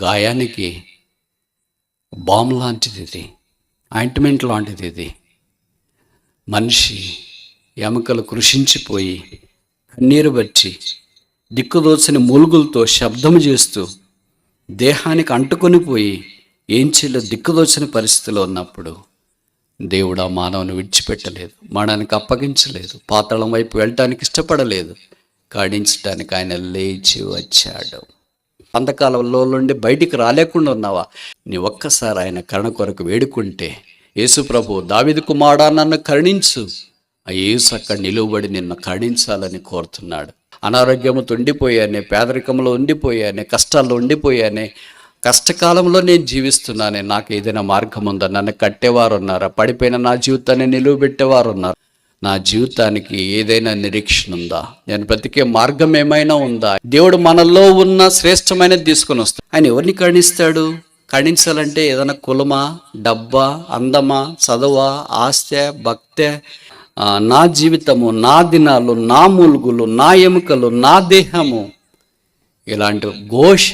గాయానికి balm లాంటిది ఇది, ointment లాంటిది ఇది. మనిషి ఎముకలు కృషించిపోయి కన్నీరు బట్టి దిక్కుదోచని మూలుగులతో శబ్దము చేస్తూ దేహానికి అంటుకొని పోయి ఏం చేయలో దిక్కుదోచని పరిస్థితిలో ఉన్నప్పుడు దేవుడు ఆ మానవుని విడిచిపెట్టలేదు, మరణానికి అప్పగించలేదు, పాతాళం వైపు వెళ్ళటానికి ఇష్టపడలేదు. కాడించడానికి ఆయన లేచి వచ్చాడు. అంతకాలంలో నుండి బయటికి రాలేకుండా ఉన్నావా? నీ ఒక్కసారి ఆయన కరుణ కొరకు వేడుకుంటే, యేసు ప్రభు దావీదు కుమారుడా నన్ను కరుణించు, ఆ యేసు అక్కడ నిలువబడి నిన్ను కరుణించాలని కోరుతున్నాడు. అనారోగ్యముతో ఉండిపోయానే, పేదరికంలో ఉండిపోయానే, కష్టాల్లో ఉండిపోయానే, కష్టకాలంలో నేను జీవిస్తున్నానే, నాకు ఏదైనా మార్గం ఉందా? నన్ను కట్టేవారు ఉన్నారా? పడిపోయిన నా జీవితాన్ని నిలువబెట్టేవారు ఉన్నారు. నా జీవితానికి ఏదైనా నిరీక్షణ ఉందా? నేను బ్రతికే మార్గం ఏమైనా ఉందా? దేవుడు మనలో ఉన్న శ్రేష్టమైనది తీసుకొని వస్తాడు. ఆయన ఎవరిని కరుణిస్తాడు? కరుణించాలంటే ఏదైనా కులమా, డబ్బా, అందమా, చదువా, ఆస్తి, భక్తే? నా జీవితము, నా దినాలు, నా మూలుగులు, నా ఎముకలు, నా దేహము, ఇలాంటి ఘోష,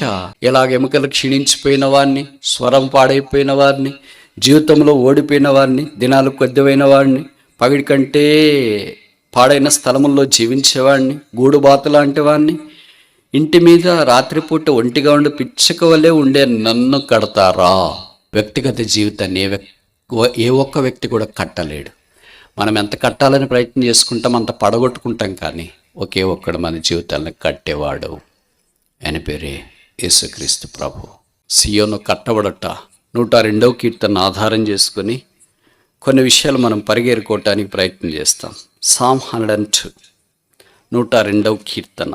ఇలాగ ఎముకలు క్షీణించిపోయిన వాడిని, స్వరం పాడైపోయిన వారిని, జీవితంలో ఓడిపోయిన వారిని, దినాలు కొద్దివైన వాడిని, పగిడి కంటే పాడైన స్థలముల్లో జీవించేవాడిని, గూడుబాత లాంటి వాడిని, ఇంటి మీద రాత్రిపూట ఒంటిగా ఉండి పిచ్చక వల్లే ఉండే నన్ను కడతారా? వ్యక్తిగత జీవితాన్ని ఏ ఒక్క వ్యక్తి కూడా కట్టలేడు. మనం ఎంత కట్టాలని ప్రయత్నం చేసుకుంటాం, అంత పడగొట్టుకుంటాం. కానీ ఒకే ఒక్కడు మన జీవితాలను కట్టేవాడు, ఆయన పేరే యేసుక్రీస్తు ప్రభు. సియోను కట్టబడట 102వ కీర్తన ఆధారం చేసుకొని కొన్ని విషయాలు మనం పరిగెరుకోవటానికి ప్రయత్నం చేస్తాం. సామ్ 102, 102వ కీర్తన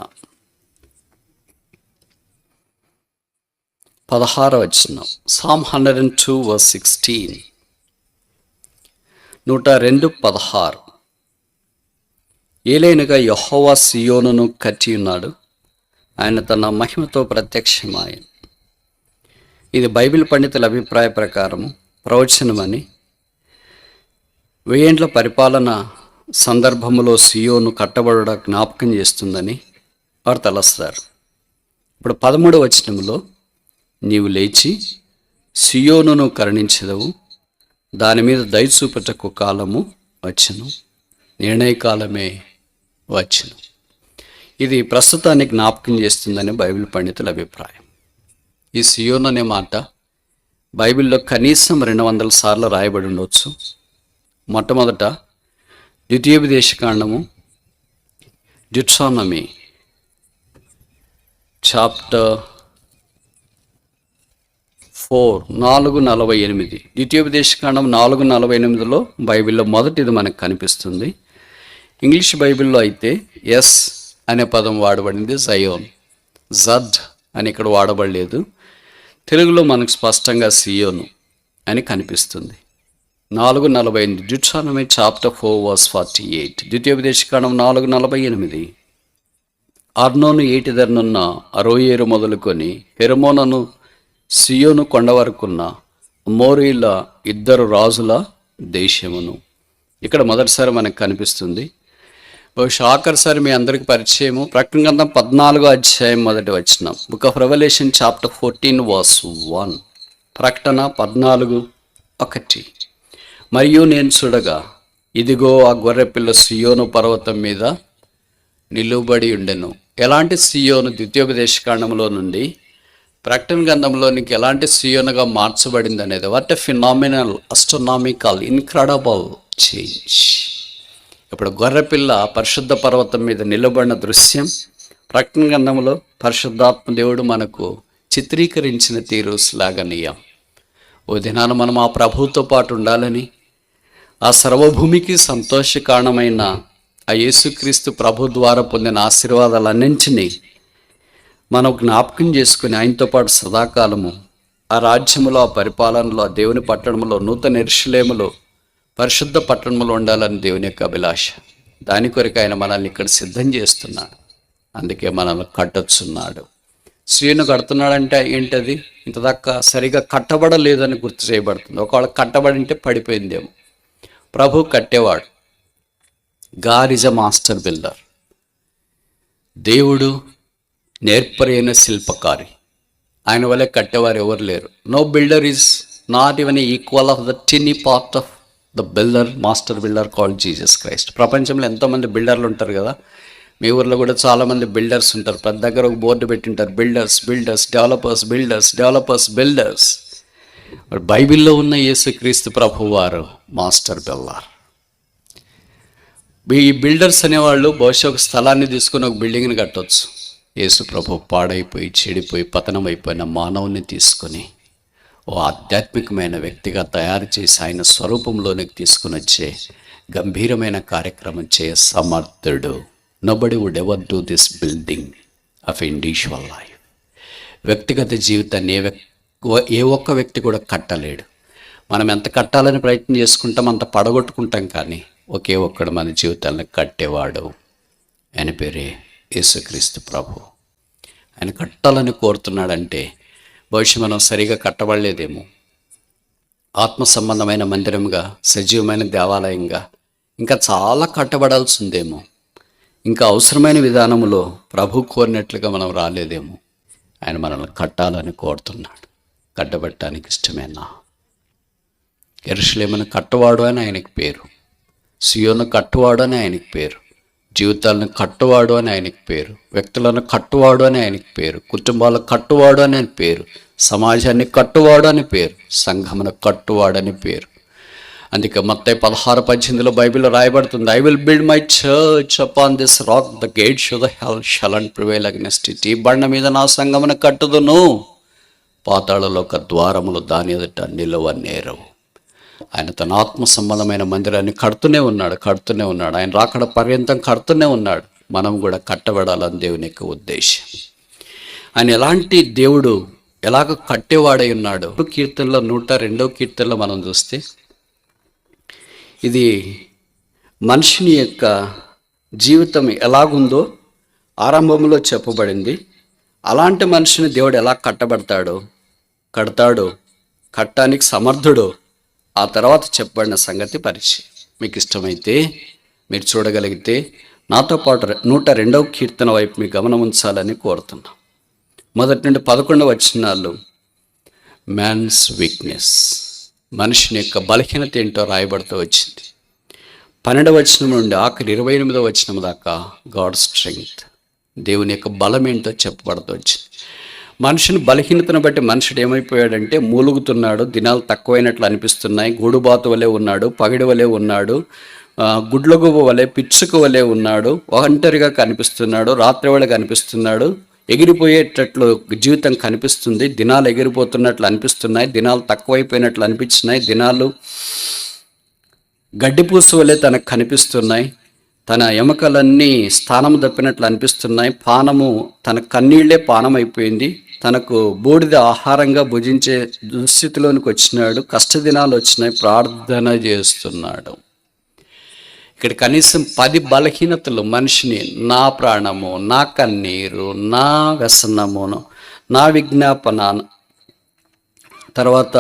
16వ వచనం. Psalm 102 verse 16, 102:16. ఏలైనగా యెహోవా సియోనును కట్టి ఉన్నాడు, ఆయన తన మహిమతో ప్రత్యక్షమాయను. ఇది బైబిల్ పండితుల అభిప్రాయ ప్రకారము ప్రవచనమని, 1000 ఏండ్ల పరిపాలన సందర్భంలో సియోను కట్టబడ జ్ఞాపకం చేస్తుందని వారు తలస్తారు. ఇప్పుడు 13వ వచనంలో, నీవు లేచి సియోనును కరుణించెదవు, దాని మీద దయ చూపుటకు కాలము వచ్చును, నిర్ణయ కాలమే వచ్చును. ఇది ప్రస్తుతానికి జ్ఞాపకం చేస్తుందని బైబిల్ పండితుల అభిప్రాయం. ఈ సియోను అనే మాట బైబిల్లో కనీసం 200 సార్లు రాయబడి ఉండవచ్చు. మొట్టమొదట ద్వితీయోపదేశకాండము, డ్యూటెరోనమీ చాప్టర్ 4:48. ద్వితీయోపదేశకాండం 4:48లో బైబిల్లో మొదటిది మనకు కనిపిస్తుంది. ఇంగ్లీష్ బైబిల్లో అయితే ఎస్ అనే పదం వాడబడింది, జయోన్, జడ్ అని ఇక్కడ వాడబడలేదు. తెలుగులో మనకు స్పష్టంగా సియోను అని కనిపిస్తుంది. 4:48 డ్యూటెరోనమీ చాప్టర్ 4 verse 48. ద్వితీయోపదేశకాండం 4:48. అర్నోను ఏటిదరనున్న అరోయేరు మొదలుకొని హెర్మోనును సియోను కొండ వరకున్న మోరీల 2 రాజుల దేశమును. ఇక్కడ మొదటిసారి మనకు కనిపిస్తుంది. బహుశా ఆఖరిసారి మీ అందరికి పరిచయము ప్రకటన గ్రంథం 14వ అధ్యాయం 1వ వచనం. Book of Revelation chapter 14 verse 1. ప్రకటన 14:1. మరియు నేను చూడగా, ఇదిగో ఆ గొర్రెపిల్ల సియోను పర్వతం మీద నిలువబడి ఉండెను. ఎలాంటి సియోను? ద్వితీయోపదేశకాండంలో నుండి ప్రకటన గ్రంథంలోనికి ఎలాంటి సియోనుగా మార్చబడింది అనేది, what a phenomenal, astronomical, incredible change. ఇప్పుడు గొర్రెపిల్ల పరిశుద్ధ పర్వతం మీద నిలబడిన దృశ్యం ప్రకటన గ్రంథంలో పరిశుద్ధాత్మ దేవుడు మనకు చిత్రీకరించిన తీరు శ్లాఘనీయం. ఓ దినాన మనం ఆ ప్రభువుతో పాటు ఉండాలని, ఆ సర్వభూమికి సంతోష కారణమైన ఆ యేసుక్రీస్తు ప్రభు ద్వారా పొందిన ఆశీర్వాదాలన్నింటినీ మనం జ్ఞాపకం చేసుకుని ఆయనతో పాటు సదాకాలము ఆ రాజ్యములో, ఆ పరిపాలనలో, ఆ దేవుని పట్టణంలో, నూతన యెరూషలేములో, పరిశుద్ధ పట్టణంలో ఉండాలని దేవుని యొక్క అభిలాష. దాని కొరకు ఆయన మనల్ని ఇక్కడ సిద్ధం చేస్తున్నాడు. అందుకే మనల్ని కట్టొచ్చున్నాడు. సియోను కడుతున్నాడంటే ఏంటది? ఇంతదాకా సరిగా కట్టబడలేదని గుర్తు చేయబడుతుంది. ఒకవేళ కట్టబడి ఉంటే పడిపోయిందేమో. ప్రభు కట్టేవాడు. God is a master builder. దేవుడు నేర్పరైన శిల్పకారి. ఆయన వల్లే కట్టేవారు ఎవరు లేరు. No builder is not even equal of the tiny part of the builder, master builder called Jesus Christ. ప్రపంచంలో ఎంతోమంది బిల్డర్లు ఉంటారు కదా, మీ ఊర్లో కూడా చాలామంది బిల్డర్స్ ఉంటారు. ప్రతి దగ్గర ఒక బోర్డు పెట్టింటారు, builders builders developers builders developers builders. బైబిల్లో ఉన్న యేసుక్రీస్తు ప్రభు వారు మాస్టర్ బిల్డర్. ఈ బిల్డర్స్ అనేవాళ్ళు బహుశా ఒక స్థలాన్ని తీసుకుని ఒక బిల్డింగ్ని కట్టవచ్చు. యేసు ప్రభు పాడైపోయి చెడిపోయి పతనం అయిపోయిన మానవుని తీసుకొని ఓ ఆధ్యాత్మికమైన వ్యక్తిగా తయారు చేసి ఆయన స్వరూపంలోనికి తీసుకుని వచ్చే గంభీరమైన కార్యక్రమం చేయ సమర్థుడు. Nobody would ever do this building of individual life. వ్యక్తిగత జీవితాన్ని ఏ ఒక్క వ్యక్తి కూడా కట్టలేడు. మనం ఎంత కట్టాలని ప్రయత్నం చేసుకుంటాం అంత పడగొట్టుకుంటాం, కానీ ఒకే ఒక్కడు మన జీవితాలను కట్టేవాడు, ఆయన పేరే యేసుక్రీస్తు ప్రభు. ఆయన కట్టాలని కోరుతున్నాడంటే బహుశా మనం సరిగా కట్టబడలేదేమో. ఆత్మ సంబంధమైన మందిరంగా, సజీవమైన దేవాలయంగా ఇంకా చాలా కట్టబడాల్సిందేమో. ఇంకా అవసరమైన విధానంలో ప్రభు కోరినట్లుగా మనం రాలేదేమో. ఆయన మనల్ని కట్టాలని కోరుతున్నాడు. కట్టబెట్టడానికి ఇష్టమేనా? యెరూషలేమును కట్టువాడు అని ఆయనకి పేరు, సియోను కట్టువాడు అని ఆయనకి పేరు, జీవితాలను కట్టువాడు అని ఆయనకి పేరు, వ్యక్తులను కట్టువాడు అని ఆయనకి పేరు, కుటుంబాలను కట్టువాడు అని ఆయన పేరు, సమాజాన్ని కట్టువాడు అని పేరు, సంఘమును కట్టువాడు అని పేరు. అందుకే మత్తయి 16:18 బైబిల్లో రాయబడుతుంది, I will build my church upon this rock, the gates of the hell shall not prevail against it. ఈ బండ మీద నా సంఘమును కట్టుదును, పాతాళలోక ద్వారములు దాని ఎదుట నిలవనేరవు. ఆయన తన ఆత్మ సంబంధమైన మందిరాన్ని కడుతూనే ఉన్నాడు. ఆయన రాకడ పర్యంతం కడుతూనే ఉన్నాడు. మనం కూడా కట్టబడాలని దేవుని యొక్క ఉద్దేశం. ఆయన ఎలాంటి దేవుడు, ఎలాగ కట్టేవాడై ఉన్నాడు. కీర్తనలో 102వ కీర్తనలో మనం చూస్తే ఇది మనిషిని యొక్క జీవితం ఎలాగుందో ఆరంభంలో చెప్పబడింది. అలాంటి మనిషిని దేవుడు ఎలా కడతాడు, కట్టడానికి సమర్థుడు, ఆ తర్వాత చెప్పబడిన సంగతి పరిచయం. మీకు ఇష్టమైతే మీరు చూడగలిగితే నాతో పాటు 102వ కీర్తన వైపు మీ గమనం ఉంచాలని కోరుతున్నాం. 1 నుండి 11 వచనాలు మ్యాన్స్ వీక్నెస్, మనిషిని యొక్క బలహీనత ఏంటో రాయబడుతూ వచ్చింది. 12వ వచనం నుండి ఆఖరి 28వ వచనం దాకా గాడ్ స్ట్రెంగ్త్, దేవుని యొక్క బలం ఏంటో చెప్పబడుతూ వచ్చింది. మనుషుని బలహీనతను బట్టి మనుషుడు ఏమైపోయాడంటే మూలుగుతున్నాడు, దినాలు తక్కువైనట్లు అనిపిస్తున్నాయి, గూడుబాతు వలె ఉన్నాడు, పగిడి వలె ఉన్నాడు, గుడ్లగువ్వ వలె పిచ్చుక వలె ఉన్నాడు, ఒంటరిగా కనిపిస్తున్నాడు, రాత్రి వేళ కనిపిస్తున్నాడు, ఎగిరిపోయేటట్లు జీవితం కనిపిస్తుంది, దినాలు ఎగిరిపోతున్నట్లు అనిపిస్తున్నాయి, దినాలు తక్కువైపోయినట్లు అనిపించినాయి, దినాలు గడ్డిపూసు వలె తనకు కనిపిస్తున్నాయి, తన ఎముకలన్నీ స్థానము తప్పినట్లు అనిపిస్తున్నాయి, పానము తన కన్నీళ్లే పానం అయిపోయింది, తనకు బూడిద ఆహారంగా భుజించే దుస్థితిలోనికి వచ్చినాడు, కష్టదినాలు వచ్చినాయి, ప్రార్థన చేస్తున్నాడు. ఇక్కడ కనీసం 10 బలహీనతలు మనిషిని, నా ప్రాణము, నా కన్నీరు, నా వ్యసనమును, నా విజ్ఞాపన, తర్వాత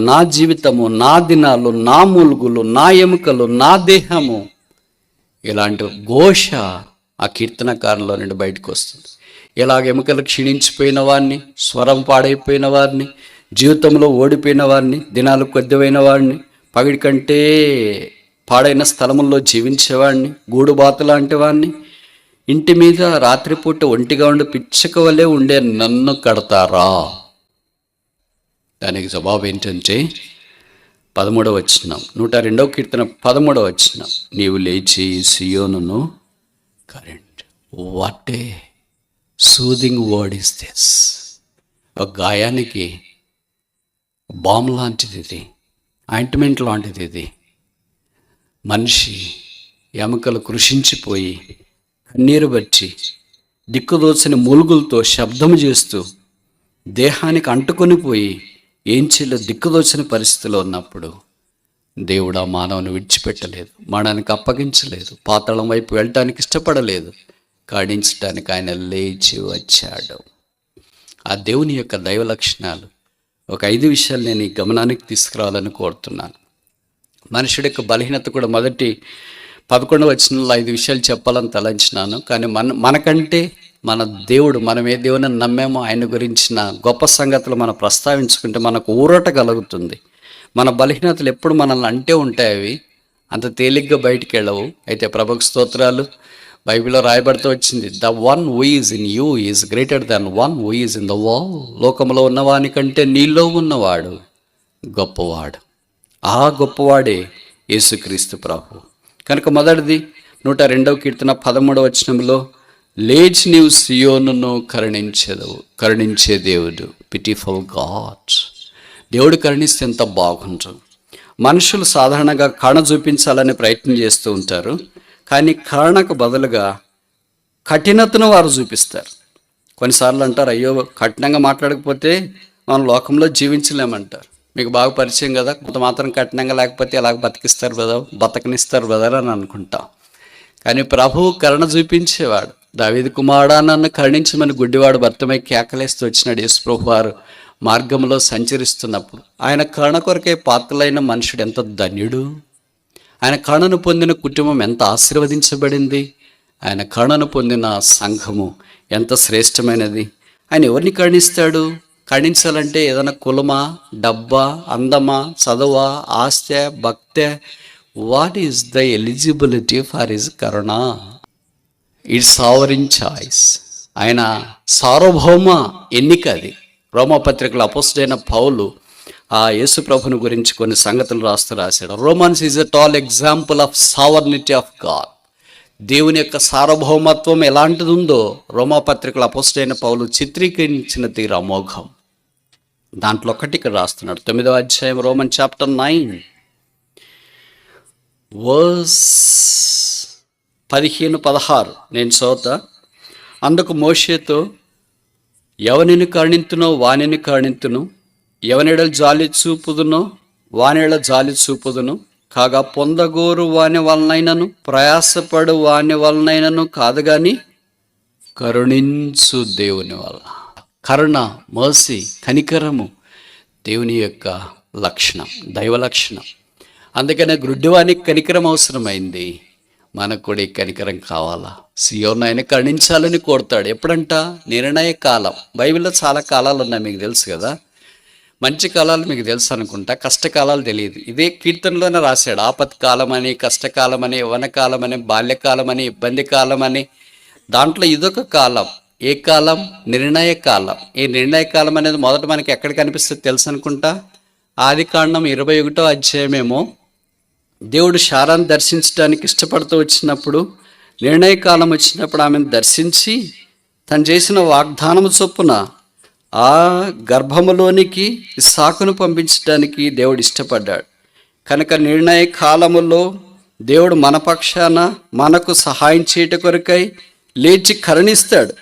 నా జీవితము, నా దినాలు, నా మూలుగులు, నా ఎముకలు, నా దేహము, ఇలాంటి ఘోష ఆ కీర్తనకారులో నుండి బయటకు వస్తుంది. ఇలాగ ఎముకలు క్షీణించిపోయిన వాడిని, స్వరం పాడైపోయిన వారిని, జీవితంలో ఓడిపోయిన వారిని, దినాలు కొద్దివైన వాడిని, పగిడి కంటే పాడైన స్థలముల్లో జీవించేవాడిని, గూడుబాతు లాంటి వాడిని, ఇంటి మీద రాత్రిపూట ఒంటిగా ఉండి పిచ్చక వలె ఉండే నన్ను కడతారా? దానికి జవాబు ఏంటంటే 13వ వచనం, 102వ కీర్తన 13వ వచనం, నీవు లేచి సియోనును కరెంట్. What a soothing word is this. ఒక గాయానికి బామ్ లాంటిది ఇది, ఆయింట్మెంట్ లాంటిది ఇది. మనిషి ఎముకలు కృషించిపోయి కన్నీరు బట్టి దిక్కుదోచని మూలుగులతో శబ్దము చేస్తూ దేహానికి అంటుకొని పోయి ఏం చేయలో దిక్కుదోచని పరిస్థితిలో ఉన్నప్పుడు దేవుడు ఆ మానవుని విడిచిపెట్టలేదు, మానవానికి అప్పగించలేదు, పాతాళం వైపు వెళ్ళటానికి ఇష్టపడలేదు, కాడించడానికి ఆయన లేచి వచ్చాడు. ఆ దేవుని యొక్క దైవ లక్షణాలు ఒక 5 విషయాలు నేను ఈ గమనానికి తీసుకురావాలని కోరుతున్నాను. మనుషుడి యొక్క బలహీనత కూడా మొదటి 11వ వచనంలో 5 విషయాలు చెప్పాలని తలంచినాను, కానీ మనకంటే మన దేవుడు, మనం ఏ దేవుని నమ్మేమో ఆయన గురించిన గొప్ప సంగతులు మనం ప్రస్తావించుకుంటే మనకు ఊరట కలుగుతుంది. మన బలహీనతలు ఎప్పుడు మనల్ని అంటే ఉంటాయి, అవి అంత తేలిగ్గా బయటికి వెళ్ళవు. అయితే ప్రభుకు స్తోత్రాలు. బైబిల్లో రాయబడుతూ వచ్చింది, the one who is in you is greater than one who is in the world. లోకంలో ఉన్నవాని కంటే నీలో ఉన్నవాడు గొప్పవాడు. ఆ గొప్పవాడే యేసుక్రీస్తు ప్రభు. కనుక మొదటిది 102వ కీర్తన 13వ వచనంలో, లేచి నీవు సియోనును కరుణించే దేవుడు, పిటిఫుల్ గాడ్. దేవుడు కరుణిస్తే ఎంత బాగుంటుంది. మనుషులు సాధారణంగా కరుణ చూపించాలని ప్రయత్నం చేస్తూ ఉంటారు, కానీ కరుణకు బదులుగా కఠినతను వారు చూపిస్తారు. కొన్నిసార్లు అంటారు, అయ్యో కఠినంగా మాట్లాడకపోతే మనం లోకంలో జీవించలేమంటారు. మీకు బాగా పరిచయం కదా, కొంత మాత్రం కఠినంగా లేకపోతే ఎలాగ బతకనిస్తారు బ్రదర్ అని అనుకుంటాం. కానీ ప్రభువు కరుణ చూపించేవాడు. దావీదు కుమారుడా నన్ను కరుణించమని గుడ్డివాడు భర్తమై కేకలేస్తూ వచ్చినాడు. యేసు ప్రభు వారు మార్గంలో సంచరిస్తున్నప్పుడు ఆయన కరుణ కొరకే పాత్రలైన మనుషుడు ఎంత ధన్యుడు. ఆయన కరుణను పొందిన కుటుంబం ఎంత ఆశీర్వదించబడింది. ఆయన కరుణను పొందిన సంఘము ఎంత శ్రేష్టమైనది. ఆయన ఎవరిని కరుణిస్తాడు? కరుణించాలంటే ఏదైనా కులమా, డబ్బా, అందమా, చదువా, ఆస్తి, భక్తే? What is the eligibility for his కరుణ? It's sovereign choice. ఆయన సార్వభౌమ ఎన్నిక అది. రోమాపత్రికలో అపోస్తలుడైన పౌలు ఆ యేసు ప్రభుని గురించి కొన్ని సంగతులు రాశాడు. Romans is a tall example of sovereignty of God. దేవుని యొక్క సార్వభౌమత్వం ఎలాంటిది ఉందో రోమాపత్రికలో అపోస్తలుడైన పౌలు చిత్రీకరించిన తీరు అమోఘం. దాంట్లో ఒకటి ఇక్కడ రాస్తున్నాడు. 9వ అధ్యాయం రోమన్ చాప్టర్ 9 వర్స్ 15-16 నేను చదువుతా. అందుకు మోషేతో, ఎవనిని కరుణింతునో వానిని కరుణింతును, ఎవనిడ జాలి చూపుదునో వానిడ జాలి చూపుదును, కాగా పొందగోరు వాని వలనైనను ప్రయాసపడు వాని వలనైనను కాదు గాని కరుణించు దేవుని వల్ల. కరుణ, మర్సీ, కనికరము దేవుని యొక్క లక్షణం, దైవ లక్షణం. అందుకనే గ్రుడ్డివానికి కనికరం అవసరమైంది. మనకు కూడా ఈ కనికరం కావాలా? సియోను ఆయన కరుణించాలని కోరుతాడు. ఎప్పుడంట? నిర్ణయ కాలం. బైబిల్లో చాలా కాలాలు ఉన్నాయి, మీకు తెలుసు కదా. మంచి కాలాలు మీకు తెలుసు అనుకుంటా, కష్టకాలాలు తెలియదు. ఇదే కీర్తనలోనే రాశాడు. ఆపత్ కాలం అని, కష్టకాలం అని, యవ్వనకాలం అని, బాల్యకాలం అని, ఇబ్బంది కాలం అని. దాంట్లో ఇదొక కాలం. ఏ కాలం? నిర్ణయ కాలం. ఈ నిర్ణయ కాలం అనేది మొదట మనకి ఎక్కడ కనిపిస్తుంది తెలుసు అనుకుంటా, ఆదికాండం 21వ అధ్యాయమేమో. దేవుడు శారాన్ని దర్శించడానికి ఇష్టపడుతూ వచ్చినప్పుడు, నిర్ణయ కాలం వచ్చినప్పుడు ఆమెను దర్శించి తను చేసిన వాగ్దానము చొప్పున ఆ గర్భములోనికి ఇస్సాకును పంపించడానికి దేవుడు ఇష్టపడ్డాడు. కనుక నిర్ణయ కాలములో దేవుడు మన పక్షాన మనకు సహాయం చేయట కొరకై లేచి కరుణిస్తాడు.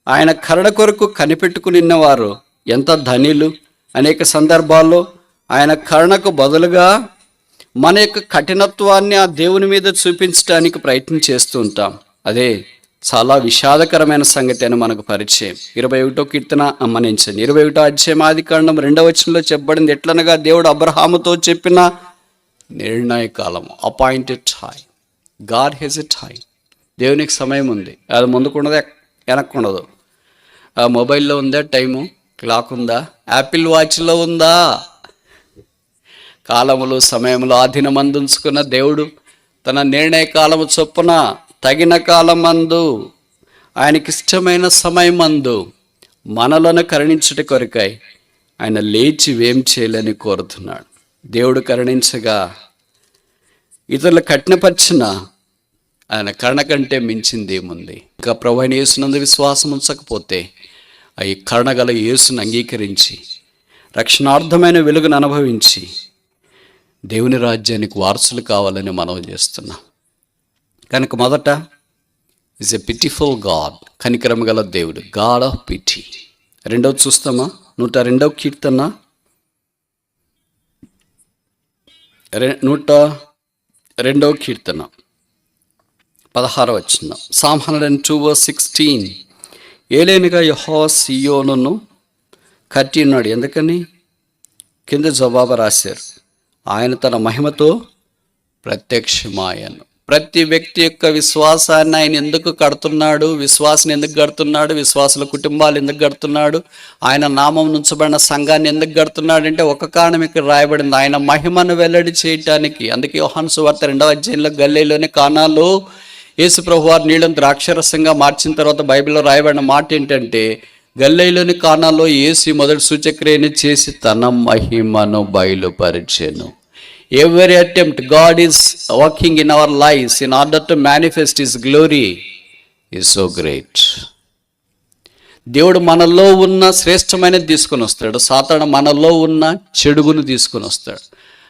ఆయన కరుణ కొరకు కనిపెట్టుకునిన్నవారు ఎంత ధనిలు. అనేక సందర్భాల్లో ఆయన కరుణకు బదులుగా మన యొక్క కఠినత్వాన్ని ఆ దేవుని మీద చూపించడానికి ప్రయత్నం చేస్తూ ఉంటాం. అదే చాలా విషాదకరమైన సంగతి అని మనకు పరిచయం. 21వ కీర్తన అమ్మనించండి. 21వ అధ్యాయం ఆదికాండం 2వ వచనంలో చెప్పబడింది ఎట్లనగా, దేవుడు అబ్రహాముతో చెప్పిన నిర్ణయ కాలం, appointed time. God has a time. దేవునికి సమయం ఉంది. అది ముందుకుండదు, వెనక్కుండదు. మొబైల్లో ఉందా టైము? క్లాక్ ఉందా? యాపిల్ వాచ్లో ఉందా? కాలములు సమయములు ఆధీనమందు ఉంచుకున్న దేవుడు తన నిర్ణయ కాలము చొప్పున తగిన కాలమందు ఆయనకిష్టమైన సమయమందు మనలను కరుణించుట కొరకై ఆయన లేచి వేం చేయాలని కోరుతున్నాడు. దేవుడు కరుణించగా ఇతరులు కఠినపరిచిన ఆయన కరుణ కంటే మించింది ఏముంది? ఇంకా ప్రభువైన యేసునందు విశ్వాసం ఉంచకపోతే ఈ కరుణగల యేసును అంగీకరించి రక్షణార్థమైన వెలుగును అనుభవించి దేవుని రాజ్యానికి వారసులు కావాలని మనవి చేస్తున్నాం. కనుక మొదట ఈజ్ ఎ పిటిఫుల్ గాడ్, కనికరం గల దేవుడు, గాడ్ ఆఫ్ పిటీ. రెండవది చూస్తామా? 102వ కీర్తన 102వ కీర్తన 16వ వచనం. Psalm 102 verse 16. ఏలైనగా యెహోవా సీయోనును కట్టి ఉన్నాడు. ఎందుకని? కింద జవాబు రాశారు, ఆయన తన మహిమతో ప్రత్యక్షమాయను. ప్రతి వ్యక్తి యొక్క విశ్వాసాన్ని ఆయన ఎందుకు కడుతున్నాడు, విశ్వాసాన్ని ఎందుకు కడుతున్నాడు, విశ్వాసుల కుటుంబాలు ఎందుకు కడుతున్నాడు, ఆయన నామం నుంచబడిన సంఘాన్ని ఎందుకు కడుతున్నాడు అంటే ఒక కారణం ఇక్కడ రాయబడింది, ఆయన మహిమను వెల్లడి చేయటానికి. అందుకే యోహాను సువార్త 2వ అధ్యాయంలో గలిలయలోని కానాలో యేసు ప్రభువారు నీళ్ళని ద్రాక్షరసంగా మార్చిన తర్వాత బైబిల్లో రాయబడిన మాట ఏంటంటే, గలిలయలోని కానాలో యేసు మొదటి సూచక్రియని చేసి తన మహిమను బయలుపరిచెను. Every attempt God is working in our lives in order to manifest His glory is so great. దేవుడు మనలో ఉన్న శ్రేష్టమైనది తీసుకొని వస్తాడు, సాతాను మనలో ఉన్న చెడుగును తీసుకొని వస్తాడు.